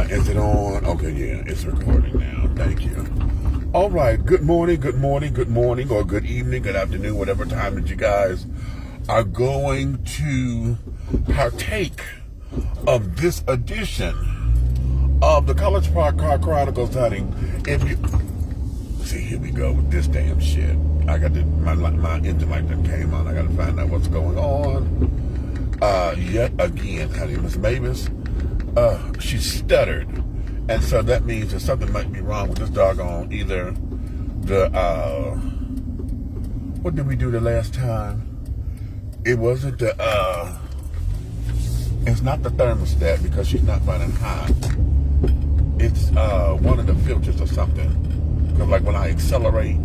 Is it on? Okay, yeah, it's recording now. Thank you. All right. Good morning, or good evening, good afternoon, whatever time that you guys are going to partake of this edition of the College Park Car Chronicles, honey. If you see, here we go with this damn shit. I got my engine light that came on. I got to find out what's going on. Yet again, honey, Miss Mavis. She stuttered, and so that means that something might be wrong with this doggone either the what did we do the last time? It wasn't the it's not the thermostat because she's not running hot. It's one of the filters or something, because like when I accelerate,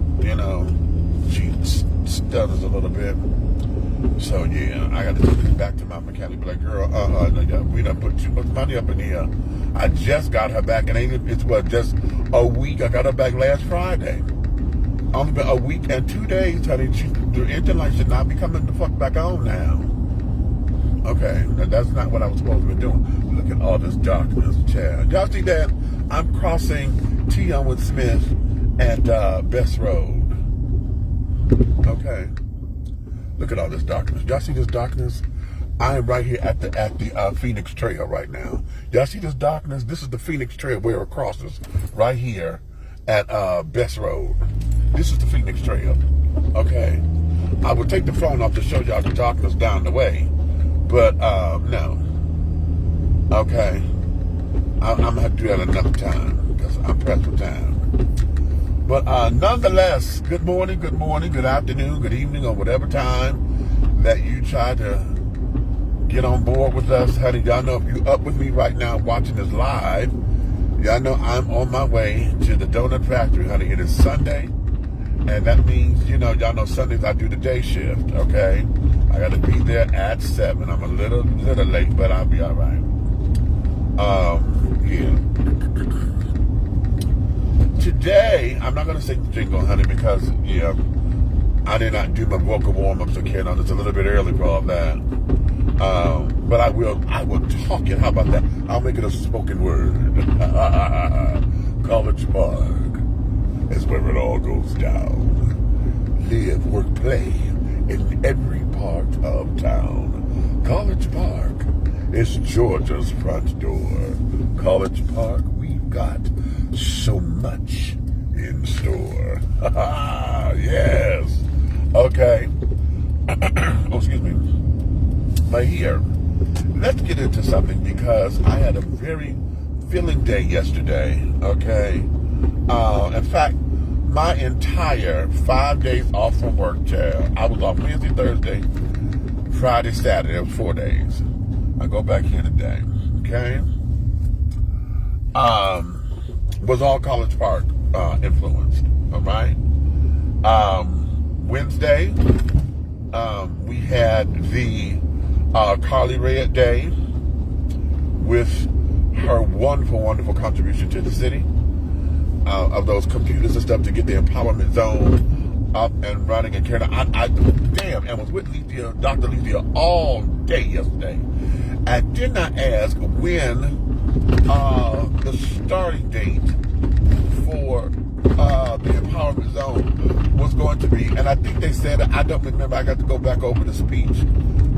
she stutters a little bit. So yeah, I got to take this back to my mechanic. Be like, girl, we done put too much money up in here. I just got her back, and it's just a week. I got her back last Friday. Only been a week and 2 days, honey. The engine light should not be coming the fuck back on now. Okay, that's not what I was supposed to be doing. Look at all this darkness, child. Y'all see that? I'm crossing T. Owen Smith and Best Road. Okay. Look at all this darkness. Y'all see this darkness? I am right here at the Phoenix Trail right now. Y'all see this darkness? This is the Phoenix Trail where it crosses right here at Best Road. This is the Phoenix Trail. Okay. I would take the phone off to show y'all the darkness down the way, but no. Okay. I'm gonna have to do that another time because I'm pressed for time. But nonetheless, good morning, good afternoon, good evening, or whatever time that you try to get on board with us, honey. Y'all know if you up with me right now watching this live, y'all know I'm on my way to the donut factory, honey. It is Sunday, and that means, y'all know Sundays I do the day shift, okay? I got to be there at 7. I'm a little late, but I'll be all right. Yeah. Today, I'm not going to sing the jingle, honey, because, I did not do my vocal warm-ups again. It's a little bit early for all that. But I will talk it. How about that? I'll make it a spoken word. College Park is where it all goes down. Live, work, play in every part of town. College Park is Georgia's front door. College Park, we've got so much in store. Yes. Okay. Oh, excuse me. But here, let's get into something because I had a very filling day yesterday. Okay. In fact, my entire 5 days off from work, child. I was off Wednesday, Thursday, Friday, Saturday. It was 4 days. I go back here today. Okay. Was all College Park influenced, all right? Wednesday, we had the Carly Red Day with her wonderful contribution to the city of those computers and stuff to get the empowerment zone up and running and carrying on. I was with Dr. Lethea all day yesterday. I did not ask when the starting date for the empowerment zone was going to be, and I think they said, I don't remember, I got to go back over the speech,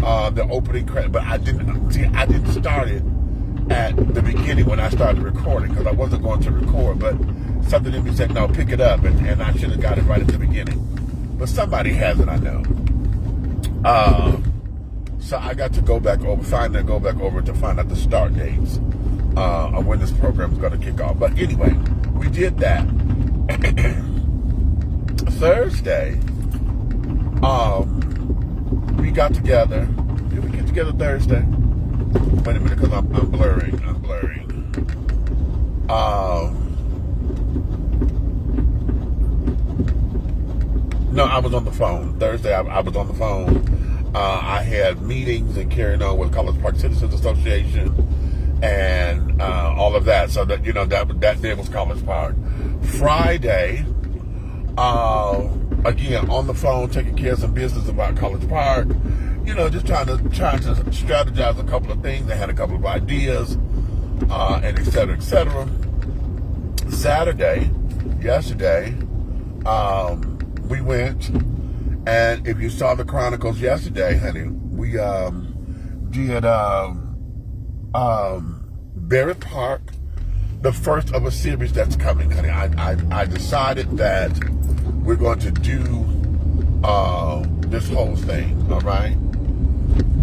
the opening credit, but I didn't start it at the beginning when I started recording because I wasn't going to record, but something in me said, no, pick it up, and I should have got it right at the beginning, but somebody has it, I know. So I got to go back over to find out the start dates of when this program is going to kick off. But anyway, we did that. Thursday, we got together. Did we get together Thursday? Wait a minute, because I'm blurring. No, I was on the phone. Thursday, I was on the phone. I had meetings and carrying on with College Park Citizens Association and all of that. So that that day was College Park. Friday, again on the phone taking care of some business about College Park. Just trying to strategize a couple of things. I had a couple of ideas and et cetera, et cetera. Yesterday, we went, and if you saw the Chronicles yesterday, honey, we did Barrett Park, the first of a series that's coming, honey. I decided that we're going to do this whole thing, all right?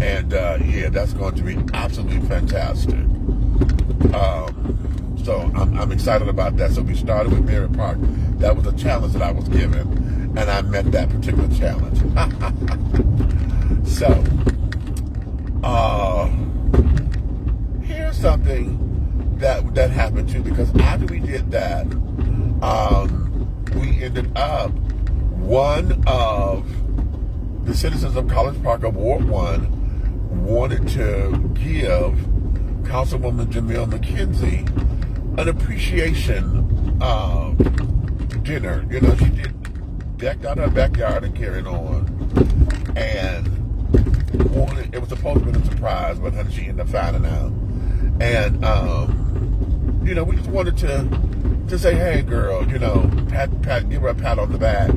And yeah, that's going to be absolutely fantastic. So I'm excited about that. So we started with Barrett Park. That was a challenge that I was given, and I met that particular challenge. So here's something that happened too, because after we did that, we ended up, one of the citizens of College Park of Ward 1 wanted to give Councilwoman Jamil McKenzie an appreciation dinner. You know, she decked out her backyard and carried on, and it was supposed to be a surprise, but then she ended up finding out. And you know, we just wanted to say, hey girl, you know, give her a pat on the back,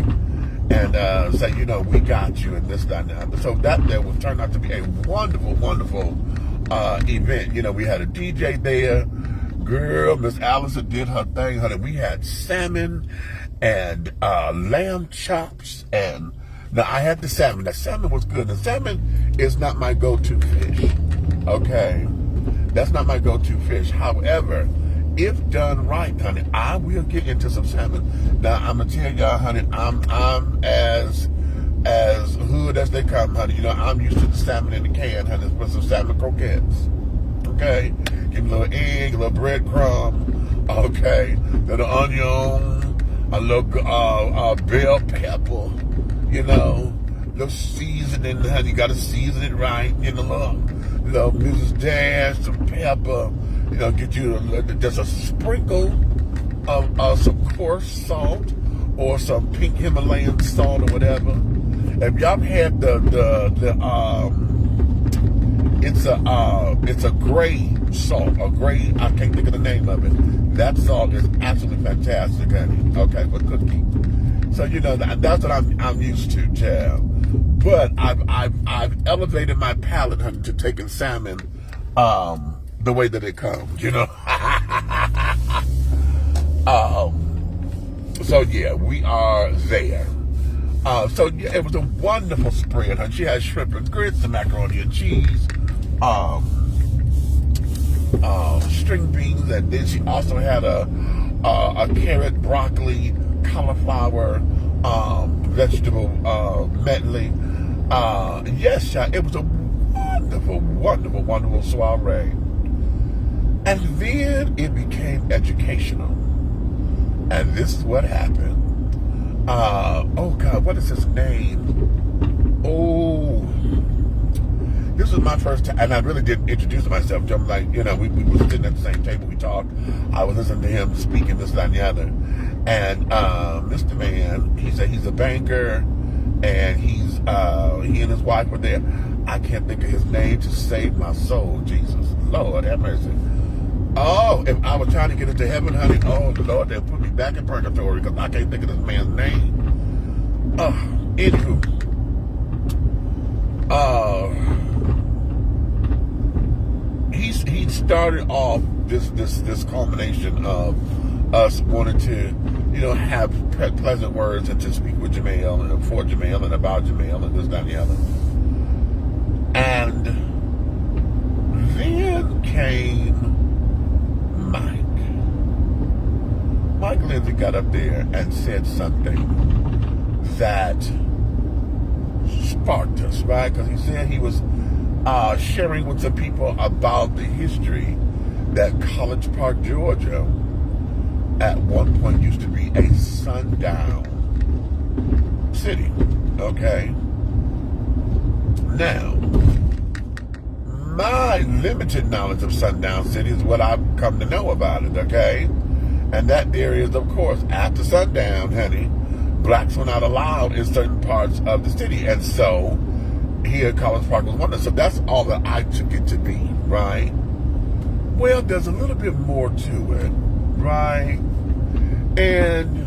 and say, you know, we got you, and this, that, and that. So that there would turn out to be a wonderful, wonderful event. You know, we had a DJ there. Girl, Miss Allison did her thing, honey. We had salmon and lamb chops, and now I had the salmon. The salmon was good. The salmon is not my go-to fish, okay? That's not my go-to fish. However, if done right, honey, I will get into some salmon. Now, I'm going to tell y'all, honey, I'm as hood as they come, honey. You know, I'm used to the salmon in the can, honey, with some salmon croquettes. Okay? Give me a little egg, a little breadcrumb, okay? Little onion, a little bell pepper, you know, little seasoning, honey. You got to season it right, you know, little Mrs. Dash, some pepper, you know, get you just a sprinkle of some coarse salt or some pink Himalayan salt or whatever. If y'all had it's a gray salt, a gray, I can't think of the name of it. That salt is absolutely fantastic, honey. Okay, for cooking. So you know that's what I'm used to, child. But I've elevated my palate, honey, to taking salmon the way that it comes, you know. So yeah, we are there. So yeah, it was a wonderful spread, honey. She had shrimp and grits, and macaroni and cheese, string beans, and then she also had a carrot, broccoli, cauliflower, vegetable medley. Yes, child, it was a wonderful, wonderful, wonderful soiree. And then it became educational. And this is what happened. Oh God, what is his name? Oh, this was my first time, and I really didn't introduce myself. I'm like, you know, we were sitting at the same table, we talked. I was listening to him speaking this, that, and the other. And Mr. Man, he said he's a banker, and he and his wife were there. I can't think of his name to save my soul. Jesus, Lord have mercy. Oh, if I was trying to get into heaven, honey, oh, the Lord, they'll put me back in purgatory because I can't think of this man's name. Anywho, he started off this culmination of us wanting to, you know, have pleasant words and to speak with Jamel and for Jamel and about Jamel and this, that, and the other. And then came Mike Lindsay got up there and said something that sparked us, right? Because he said he was sharing with some people about the history that College Park, Georgia, at one point used to be a sundown city, okay? Now, my limited knowledge of sundown city is what I've come to know about it, okay? And that there is, of course, after sundown, honey, blacks were not allowed in certain parts of the city. And so, here at College Park was one of them. So that's all that I took it to be, right? Well, there's a little bit more to it, right? And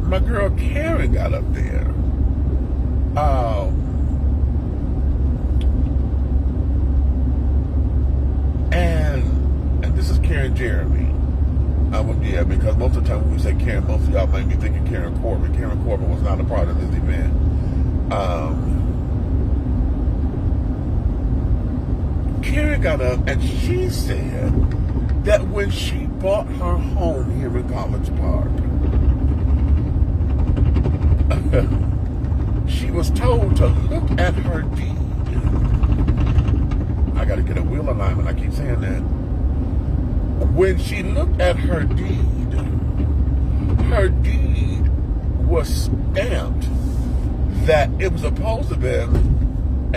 my girl Karen got up there. And this is Karen Jeremy. Yeah, because most of the time when we say Karen, most of y'all might be thinking Karen Corbin. Karen Corbin was not a part of this event. Karen got up and she said that when she bought her home here in College Park, she was told to look at her deed. I got to get a wheel alignment. I keep saying that. When she looked at her deed was stamped that it was supposed to be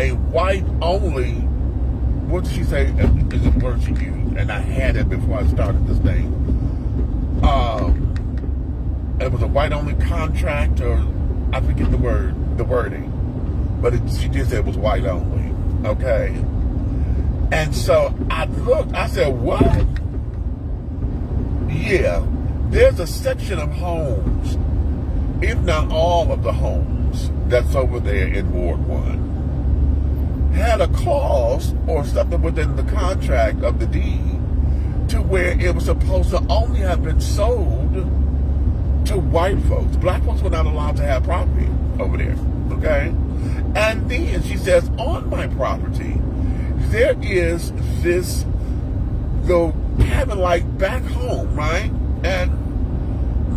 a white only. What did she say? Is the word she used? And I had it before I started this thing. It was a white only contract, or I forget the wording, but she did say it was white only. Okay. And so I looked. I said, "What?" Yeah, there's a section of homes, if not all of the homes, that's over there in Ward 1, had a clause or something within the contract of the deed to where it was supposed to only have been sold to white folks. Black folks were not allowed to have property over there, okay? And then she says, on my property, there is this little cabin like back home, right? And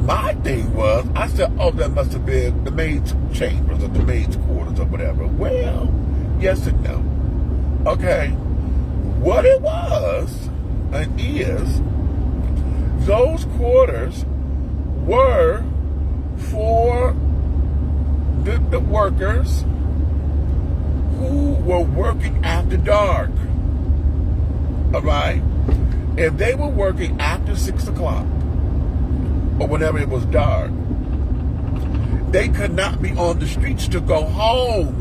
my thing was, I said, oh, that must have been the maid's chambers or the maid's quarters or whatever. Well, yes and no. Okay, what it was and is, those quarters were for the workers who were working after dark. All right? If they were working after 6 o'clock or whenever it was dark, they could not be on the streets to go home.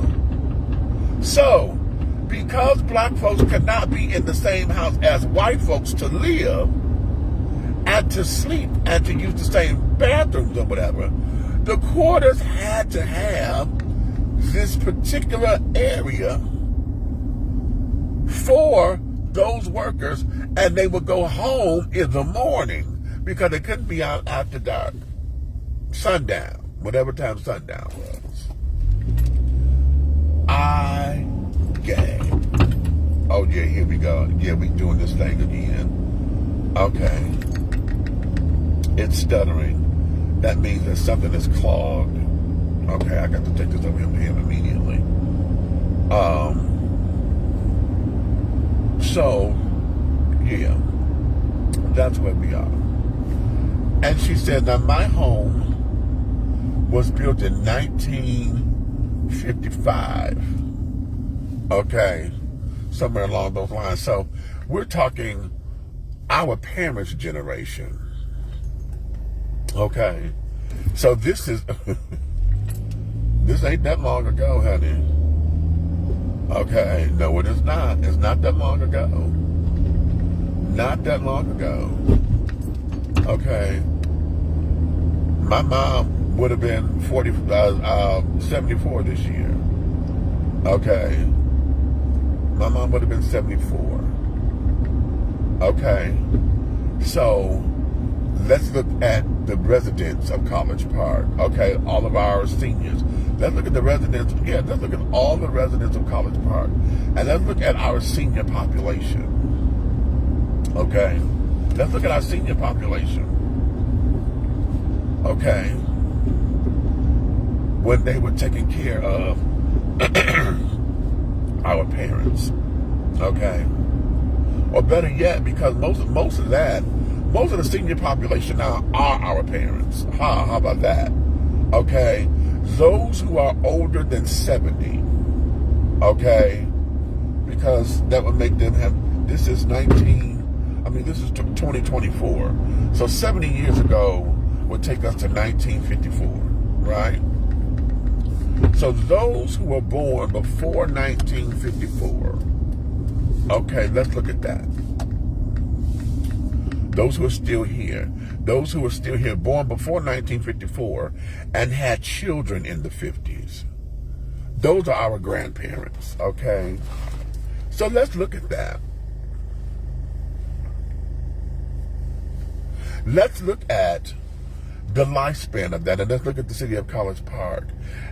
So, because black folks could not be in the same house as white folks to live and to sleep and to use the same bathrooms or whatever, the quarters had to have this particular area for those workers, and they would go home in the morning because they couldn't be out after dark. Sundown, whatever time sundown was. I gagged. Oh yeah, here we go. Yeah, we doing this thing again. Okay. It's stuttering. That means that something is clogged. Okay, I got to take this over here immediately. So, yeah, that's where we are. And she said, now my home was built in 1955. Okay, somewhere along those lines. So we're talking our parents' generation. Okay, so this is, this ain't that long ago, honey. Okay, no, it is not. It's not that long ago. Not that long ago. Okay. My mom would have been 74 this year. Okay. My mom would have been 74. Okay. So, let's look at the residents of College Park. Okay, all of our seniors. Let's look at the residents. Yeah, let's look at all the residents of College Park. And let's look at our senior population. Okay. Let's look at our senior population. Okay. When they were taking care of our parents. Okay. Or better yet, because most of the senior population now are our parents. How about that? Okay. Those who are older than 70. Okay. Because that would make them have, this is 2024. So 70 years ago would take us to 1954, right? So those who were born before 1954, Okay, let's look at that. Those who are still here, born before 1954 and had children in the 50s. Those are our grandparents, okay? So let's look at that. Let's look at the lifespan of that, and let's look at the city of College Park.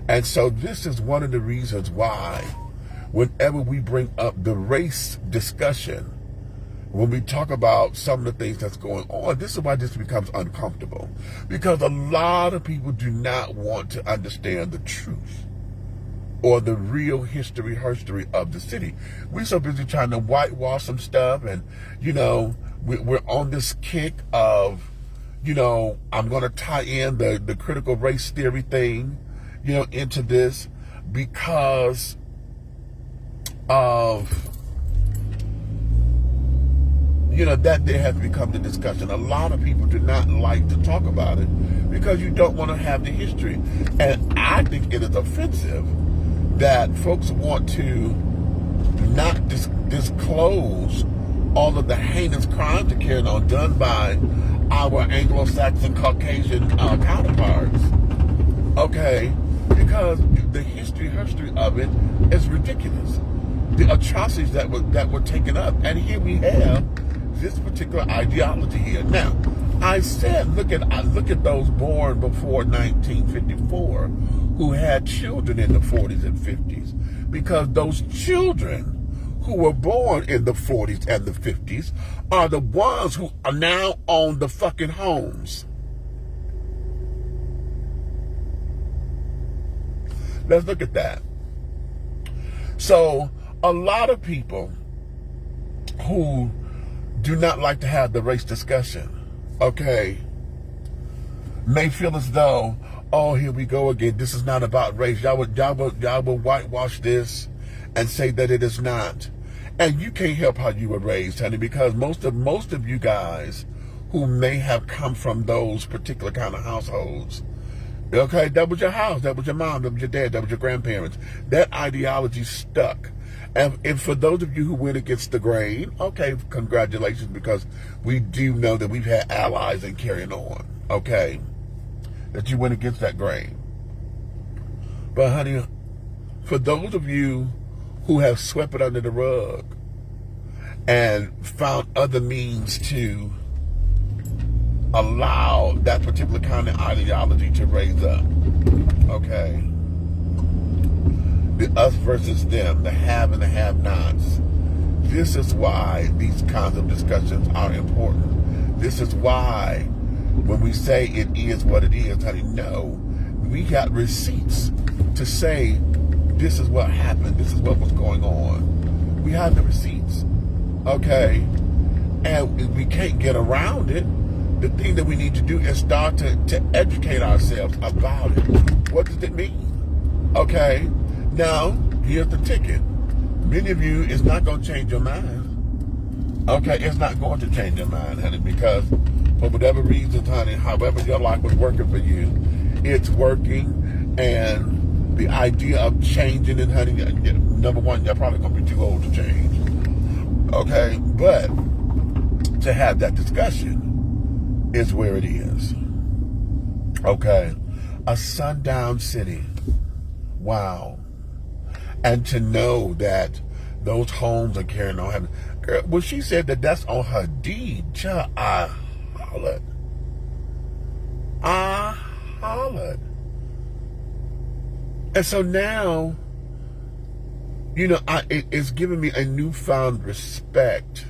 And so this is one of the reasons why whenever we bring up the race discussion, when we talk about some of the things that's going on, this is why this becomes uncomfortable. Because a lot of people do not want to understand the truth or the real history of the city. We're so busy trying to whitewash some stuff, and, you know, we're on this kick of, you know, I'm going to tie in the critical race theory thing, you know, into this because of, you know, that there has become the discussion. A lot of people do not like to talk about it because you don't want to have the history. And I think it is offensive that folks want to not disclose all of the heinous crimes that carried on done by our Anglo-Saxon Caucasian counterparts. Okay? Because the history of it is ridiculous. The atrocities that were taken up. And here we have this particular ideology here. Now, I said, look at those born before 1954 who had children in the 40s and 50s, because those children who were born in the 40s and the 50s are the ones who are now own the fucking homes. Let's look at that. So, a lot of people who do not like to have the race discussion, okay, may feel as though, oh, here we go again. This is not about race. Y'all will whitewash this and say that it is not. And you can't help how you were raised, honey, because most of you guys who may have come from those particular kind of households, okay, that was your house, that was your mom, that was your dad, that was your grandparents. That ideology stuck. And for those of you who went against the grain, okay, congratulations, because we do know that we've had allies in carrying on, okay, that you went against that grain. But honey, for those of you who have swept it under the rug and found other means to allow that particular kind of ideology to raise up, okay, the us versus them, the have and the have-nots. This is why these kinds of discussions are important. This is why when we say it is what it is, honey, no, we got receipts to say this is what happened, this is what was going on. We have the receipts, okay? And we can't get around it. The thing that we need to do is start to educate ourselves about it. What does it mean? Okay? Now, here's the ticket. Many of you, it's not going to change your mind. Okay, it's not going to change your mind, honey, because for whatever reason, honey, however your life was working for you, it's working. And the idea of changing it, honey, number one, you're probably going to be too old to change. Okay, but to have that discussion is where it is. Okay, a sundown city. Wow. And to know that those homes are carrying on. Girl, well, she said that that's on her deed. Child, I hollered. And so now, you know, it's giving me a newfound respect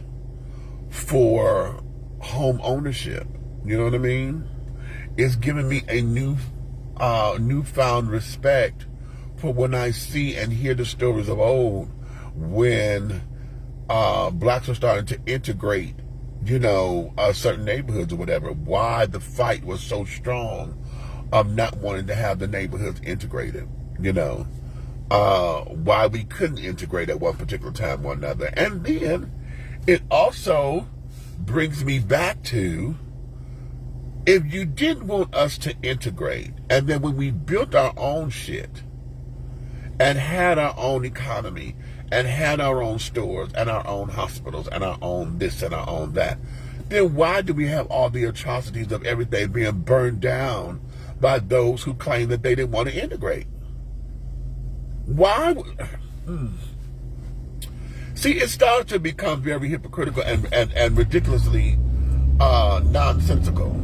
for home ownership. You know what I mean? It's giving me a newfound respect for when I see and hear the stories of old, when blacks are starting to integrate, you know, certain neighborhoods or whatever. Why the fight was so strong of not wanting to have the neighborhoods integrated, you know. Why we couldn't integrate at one particular time or another. And then it also brings me back to, if you didn't want us to integrate, and then when we built our own shit and had our own economy and had our own stores and our own hospitals and our own this and our own that, then why do we have all the atrocities of everything being burned down by those who claim that they didn't want to integrate? Why? See, it started to become very hypocritical and ridiculously nonsensical.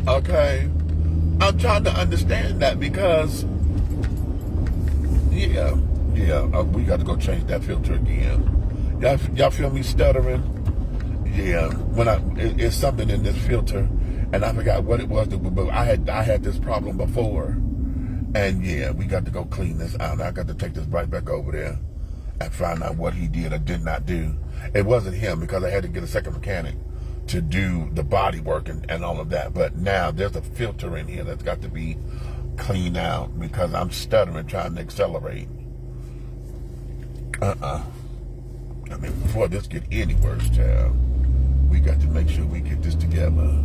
Okay? I'm trying to understand that because, we got to go change that filter again. Y'all feel me stuttering? Yeah, it's something in this filter, and I forgot what it was, but I had this problem before, and yeah, we got to go clean this out. I got to take this right back over there and find out what he did or did not do. It wasn't him because I had to get a second mechanic to do the body work and all of that. But now there's a filter in here that's got to be cleaned out because I'm stuttering trying to accelerate. I mean, before this get any worse, child, we got to make sure we get this together.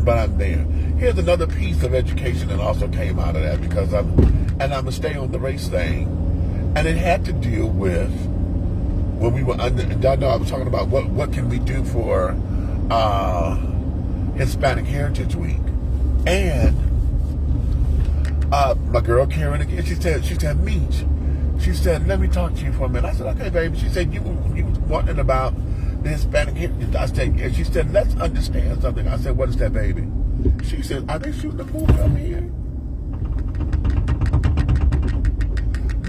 But I'm there. Here's another piece of education that also came out of that because I'm gonna stay on the race thing, and it had to deal with when we were under. I know I was talking about what can we do for Hispanic Heritage Week, and my girl Karen again. She said, Meech. She said, let me talk to you for a minute. I said, okay, baby. She said, you was wondering about the Hispanic heritage. I said, and she said, let's understand something. I said, what is that, baby? She said, are they shooting a movie up here?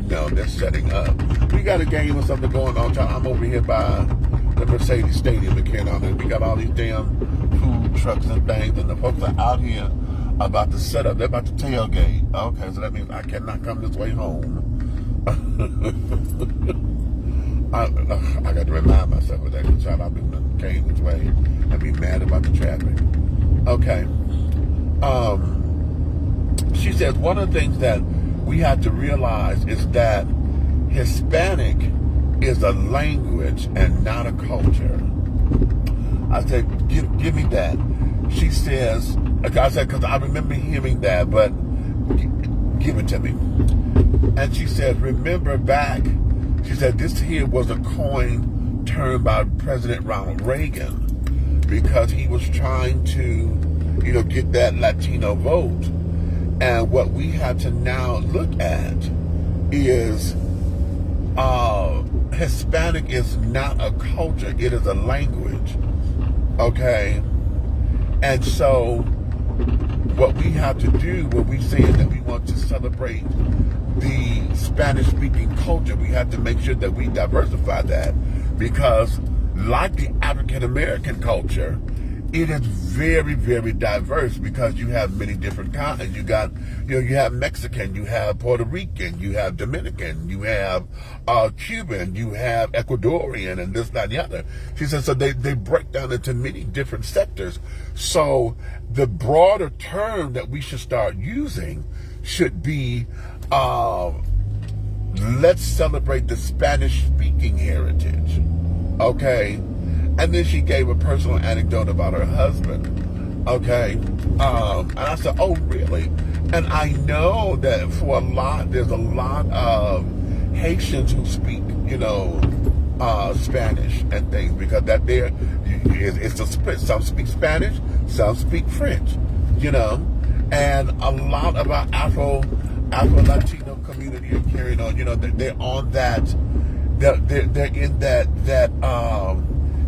No, they're setting up. We got a game or something going on. I'm over here by the Mercedes Stadium in Canada. We got all these damn food trucks and things, and the folks are out here about to set up. They're about to tailgate. Okay, so that means I cannot come this way home. I got to remind myself of that because I've been came this way and be mad about the traffic. Okay. She says one of the things that we have to realize is that Hispanic is a language and not a culture. I said, give me that. She says, like I said, because I remember hearing that, but give it to me. And she said, remember back, she said, this here was a coin termed by President Ronald Reagan because he was trying to, get that Latino vote. And what we have to now look at is Hispanic is not a culture, it is a language. Okay? And so what we have to do when we say that we want to celebrate the Spanish-speaking culture, we have to make sure that we diversify that because like the African-American culture, it is very, very diverse because you have many different kinds. You got, you have Mexican, you have Puerto Rican, you have Dominican, you have Cuban, you have Ecuadorian, and this, that, and the other. She said, so they break down into many different sectors. So the broader term that we should start using should be, let's celebrate the Spanish-speaking heritage. Okay? And then she gave a personal anecdote about her husband. Okay? And I said, oh, really? And I know that for there's a lot of Haitians who speak, Spanish and things because that there, it's a split. Some speak Spanish, some speak French, and a lot of our Afro-Latino community are carrying on, they're on that, they're in that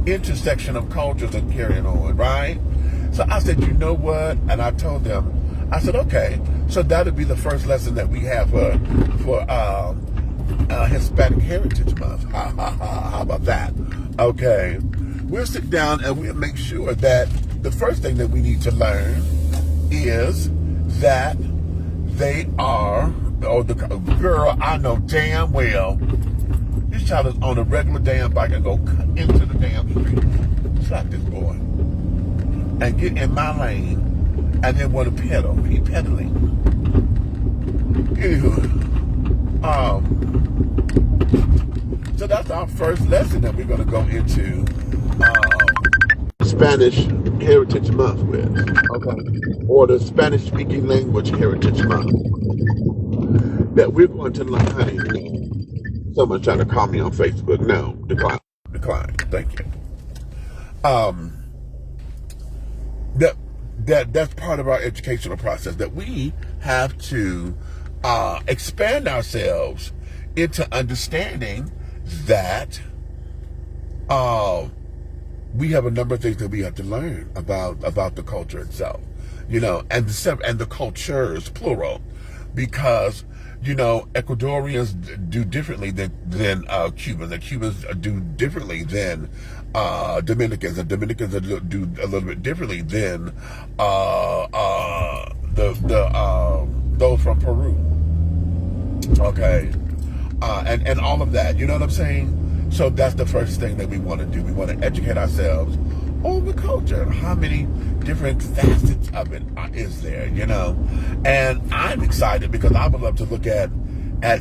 intersection of cultures and carrying on, right? So I said, you know what? And I told them, I said, okay, so that'll be the first lesson that we have for Hispanic Heritage Month. How about that? Okay, we'll sit down and we'll make sure that the first thing that we need to learn is that they are, the girl, I know damn well, this child is on a regular damn bike and go cut into the damn street. Slap this boy. And get in my lane and then want to pedal. He pedaling. Anywho, so that's our first lesson that we're going to go into Spanish Heritage Month with. Okay. or the Spanish-speaking language heritage month that we're going to learn, honey. Someone's trying to call me on Facebook. No, decline. Thank you. Um, that's part of our educational process, that we have to expand ourselves into understanding that we have a number of things that we have to learn about the culture itself, and the cultures, plural, because Ecuadorians do differently than Cubans, and Cubans do differently than Dominicans, and Dominicans do a little bit differently than those from Peru. Okay, and all of that. You know what I'm saying? So that's the first thing that we want to do. We want to educate ourselves on the culture. How many different facets of it is there, And I'm excited because I would love to look at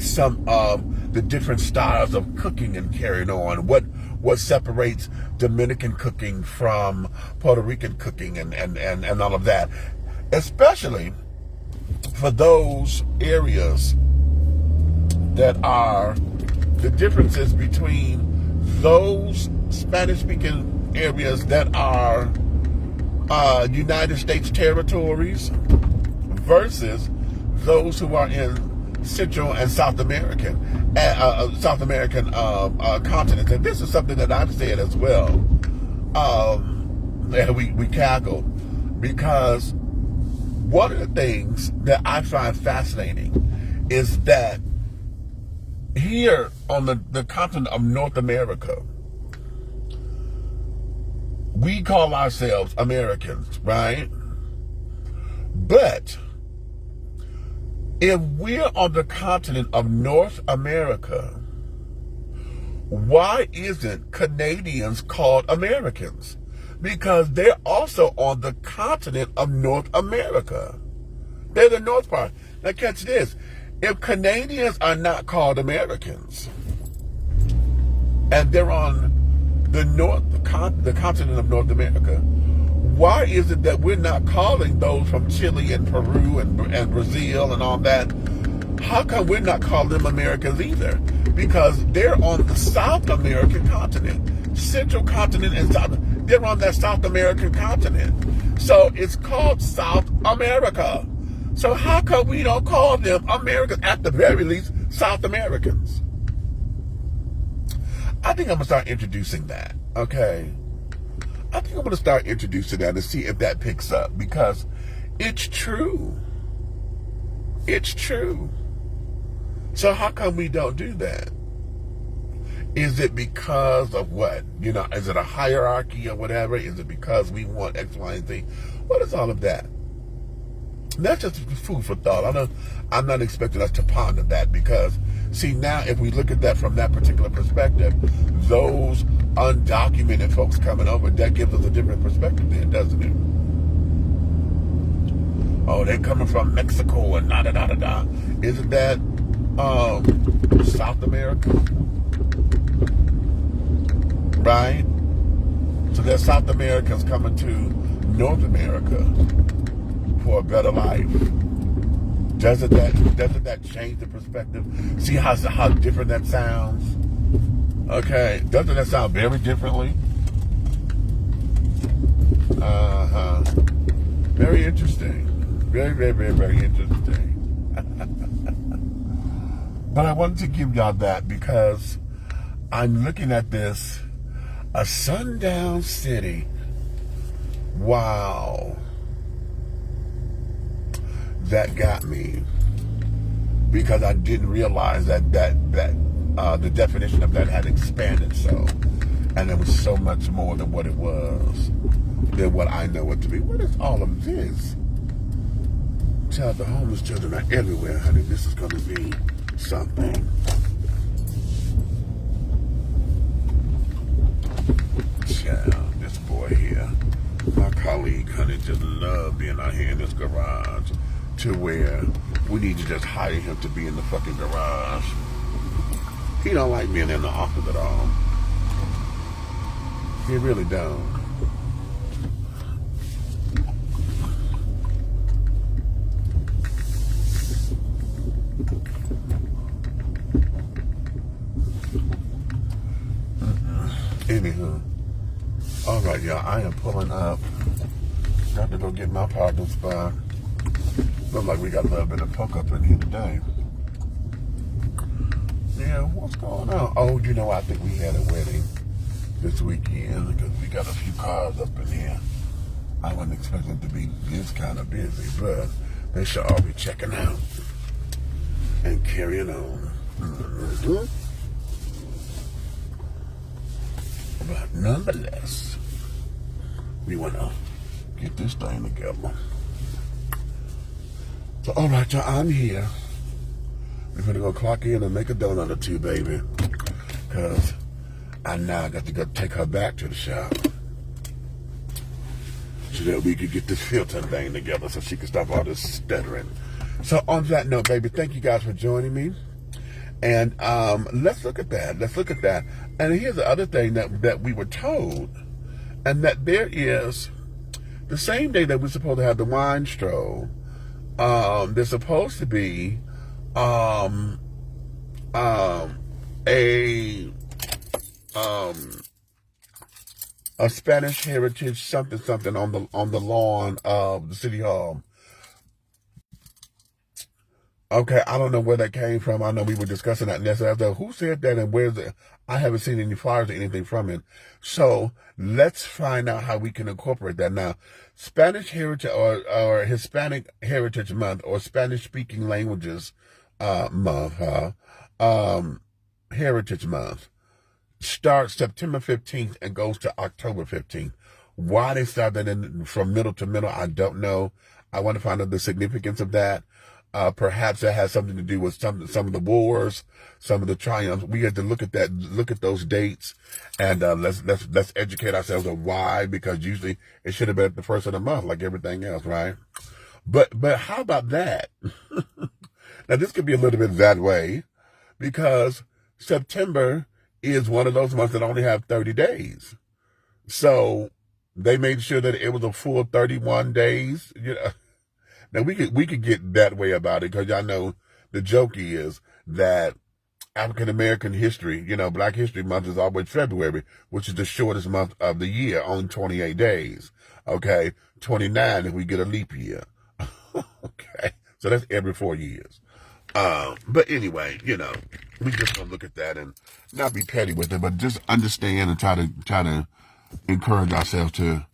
some of the different styles of cooking and carrying on. What separates Dominican cooking from Puerto Rican cooking and all of that. Especially for those areas that are the differences between those Spanish-speaking areas that are United States territories versus those who are in Central and South American continents. And this is something that I've said as well. And we cackle because one of the things that I find fascinating is that here on the continent of North America, we call ourselves Americans, right? But if we're on the continent of North America, why isn't Canadians called Americans? Because they're also on the continent of North America. They're the north part. Now catch this. If Canadians are not called Americans, and they're on the continent of North America, why is it that we're not calling those from Chile and Peru and Brazil and all that? How come we're not calling them Americans either? Because they're on the South American continent, Central continent and South. They're on that South American continent. So it's called South America. So how come we don't call them Americans, at the very least, South Americans? I think I'm going to start introducing that, okay? I think I'm going to start introducing that and see if that picks up, because it's true. It's true. So how come we don't do that? Is it because of what? Is it a hierarchy or whatever? Is it because we want X, Y, and Z? What is all of that? That's just food for thought. I'm not expecting us to ponder that, because, see, now if we look at that from that particular perspective, those undocumented folks coming over, that gives us a different perspective then, doesn't it? Oh, they're coming from Mexico and da-da-da-da-da. Isn't that South America? Right? So there's South Americans coming to North America for a better life. Doesn't that change the perspective? See how different that sounds? Okay, doesn't that sound very differently? Very interesting. Very, very, very, very interesting. But I wanted to give y'all that because I'm looking at this, a sundown city. Wow. That got me, because I didn't realize that the definition of that had expanded so, and it was so much more than what it was, than what I know it to be. What is all of this? Child, the homeless children are everywhere, honey. This is going to be something. Child, this boy here, my colleague, honey, just love being out here in this garage, to where we need to just hire him to be in the fucking garage. He don't like being in the office at all. He really don't. right, y'all. I am pulling up. Got to go get my parking spot. Looks like we got a little bit of puck up in here today. Yeah, what's going on? Oh, you know, I think we had a wedding this weekend because we got a few cars up in here. I wasn't expecting to be this kind of busy, but they should all be checking out and carrying on. Mm-hmm. But nonetheless, we want to get this thing together. So, all right, y'all, I'm here. We're going to go clock in and make a donut or two, baby. Because I now got to go take her back to the shop so that we could get this filter thing together so she can stop all this stuttering. So, on that note, baby, thank you guys for joining me. And let's look at that. Let's look at that. And here's the other thing that we were told, and that there is, the same day that we're supposed to have the wine stroll, there's supposed to be a Spanish heritage something on the lawn of the city hall. Okay, I don't know where that came from. I know we were discussing that yesterday. Who said that and where's it? I haven't seen any flyers or anything from it. So let's find out how we can incorporate that. Now, Spanish Heritage or Hispanic Heritage Month or Spanish Speaking Languages Month, Heritage Month, starts September 15th and goes to October 15th. Why they started from middle to middle, I don't know. I want to find out the significance of that. Perhaps that has something to do with some of the wars, some of the triumphs. We had to look at that, look at those dates, and let's educate ourselves on why. Because usually it should have been at the first of the month, like everything else, right? But how about that? Now this could be a little bit that way, because September is one of those months that only have 30 days. So they made sure that it was a full 31 days. You know. Now, we could get that way about it, because y'all know the joke is that African-American history, Black History Month is always February, which is the shortest month of the year, only 28 days. Okay, 29 if we get a leap year. Okay, so that's every 4 years. But anyway, we just gonna look at that and not be petty with it, but just understand and try to encourage ourselves to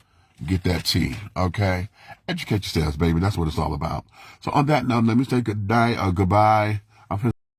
get that tea, okay? Educate yourselves, baby. That's what it's all about. So on that note, let me say good night or goodbye